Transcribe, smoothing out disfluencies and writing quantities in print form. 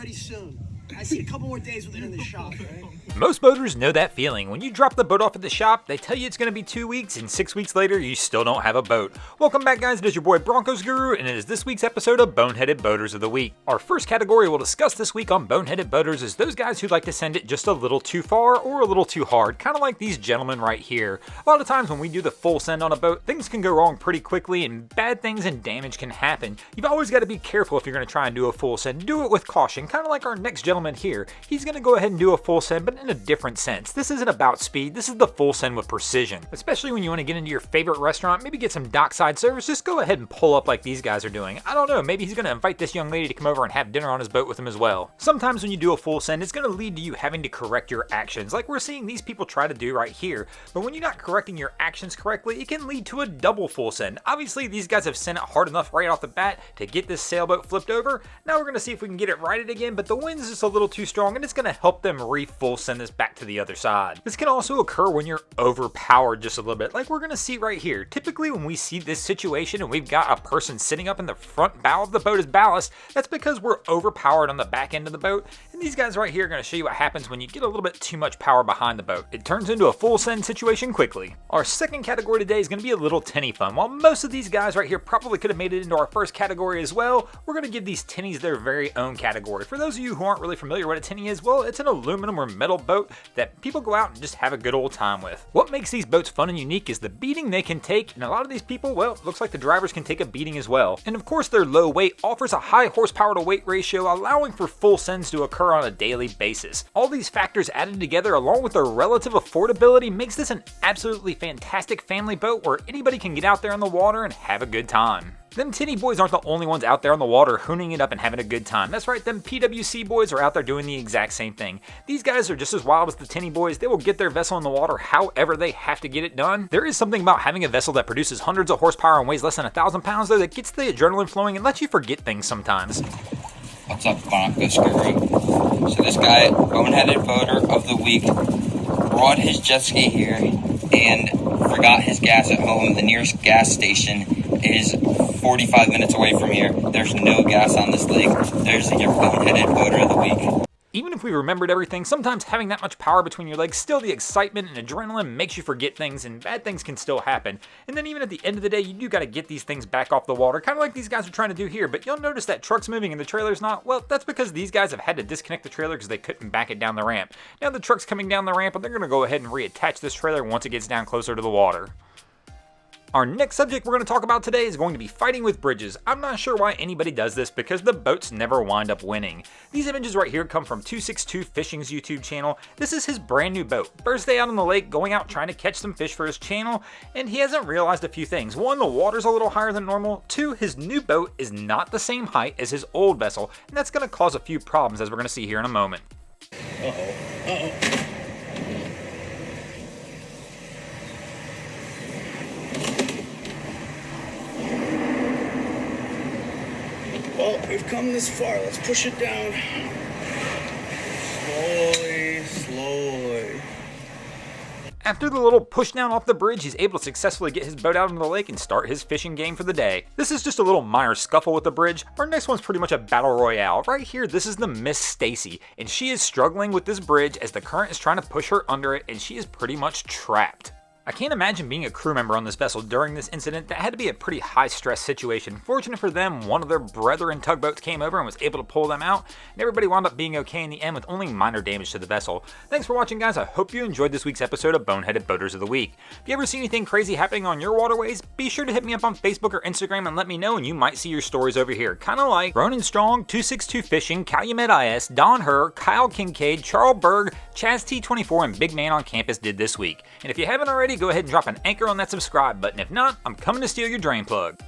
ready soon. I see a couple more days with it in the shop, right? Most boaters know that feeling. When you drop the boat off at the shop, they tell you it's going to be 2 weeks, and 6 weeks later, you still don't have a boat. Welcome back, guys. It is your boy Broncos Guru, and it is this week's episode of Boneheaded Boaters of the Week. Our first category we'll discuss this week on Boneheaded Boaters is those guys who like to send it just a little too far or a little too hard, kind of like these gentlemen right here. A lot of times when we do the full send on a boat, things can go wrong pretty quickly, and bad things and damage can happen. You've always got to be careful if you're going to try and do a full send. Do it with caution, kind of like our next gentleman here. He's going to go ahead and do a full send, but in a different sense. This isn't about speed, this is the full send with precision. Especially when you want to get into your favorite restaurant, maybe get some dockside service, just go ahead and pull up like these guys are doing. I don't know, maybe he's going to invite this young lady to come over and have dinner on his boat with him as well. Sometimes when you do a full send, it's going to lead to you having to correct your actions, like we're seeing these people try to do right here. But when you're not correcting your actions correctly, it can lead to a double full send. Obviously, these guys have sent it hard enough right off the bat to get this sailboat flipped over. Now we're going to see if we can get it righted again, but the wind's just a little too strong, and it's going to help them re-full send this back to the other side. This can also occur when you're overpowered just a little bit, like we're going to see right here. Typically when we see this situation and we've got a person sitting up in the front bow of the boat as ballast, that's because we're overpowered on the back end of the boat, and these guys right here are going to show you what happens when you get a little bit too much power behind the boat. It turns into a full send situation quickly. Our second category today is going to be a little tinny fun. While most of these guys right here probably could have made it into our first category as well, we're going to give these tinnies their very own category. For those of you who aren't really familiar with what a tinny is, well, it's an aluminum or metal boat that people go out and just have a good old time with. What makes these boats fun and unique is the beating they can take, and a lot of these people, well, it looks like the drivers can take a beating as well. And of course their low weight offers a high horsepower to weight ratio, allowing for full sends to occur on a daily basis. All these factors added together along with their relative affordability makes this an absolutely fantastic family boat where anybody can get out there on the water and have a good time. Them tinny boys aren't the only ones out there on the water hooning it up and having a good time. That's right, them PWC boys are out there doing the exact same thing. These guys are just as wild as the tinny boys. They will get their vessel in the water however they have to get it done. There is something about having a vessel that produces hundreds of horsepower and weighs less than 1,000 pounds though that gets the adrenaline flowing and lets you forget things sometimes. What's up, Broncos Guru? So this guy, Boneheaded Boater of the Week, brought his jet ski here and forgot his gas at home. The nearest gas station is 45 minutes away from here. There's no gas on this lake. There's your Boneheaded Boater of the Week. Even if we remembered everything, sometimes having that much power between your legs, still the excitement and adrenaline makes you forget things, and bad things can still happen. And then even at the end of the day, you do got to get these things back off the water, kind of like these guys are trying to do here. But you'll notice that truck's moving and the trailer's not. Well, that's because these guys have had to disconnect the trailer because they couldn't back it down the ramp. Now the truck's coming down the ramp, and they're going to go ahead and reattach this trailer once it gets down closer to the water. Our next subject we're going to talk about today is going to be fighting with bridges. I'm not sure why anybody does this because the boats never wind up winning. These images right here come from 262 Fishing's YouTube channel. This is his brand new boat. First day out on the lake, going out trying to catch some fish for his channel, and he hasn't realized a few things. One, the water's a little higher than normal. Two, his new boat is not the same height as his old vessel, and that's going to cause a few problems as we're going to see here in a moment. Well, we've come this far. Let's push it down. Slowly. After the little push down off the bridge, he's able to successfully get his boat out into the lake and start his fishing game for the day. This is just a little minor scuffle with the bridge. Our next one's pretty much a battle royale. Right here, this is the Miss Stacy, and she is struggling with this bridge as the current is trying to push her under it, and she is pretty much trapped. I can't imagine being a crew member on this vessel during this incident. That had to be a pretty high-stress situation. Fortunate for them, one of their brethren tugboats came over and was able to pull them out, and everybody wound up being okay in the end with only minor damage to the vessel. Thanks for watching, guys. I hope you enjoyed this week's episode of Boneheaded Boaters of the Week. If you ever see anything crazy happening on your waterways, be sure to hit me up on Facebook or Instagram and let me know, and you might see your stories over here. Kind of like Ronan Strong, 262 Fishing, Calumet IS, Don Herr, Kyle Kincaid, Charles Berg, Chaz T24, and Big Man on Campus did this week. And if you haven't already, go ahead and drop an anchor on that subscribe button. If not, I'm coming to steal your drain plug.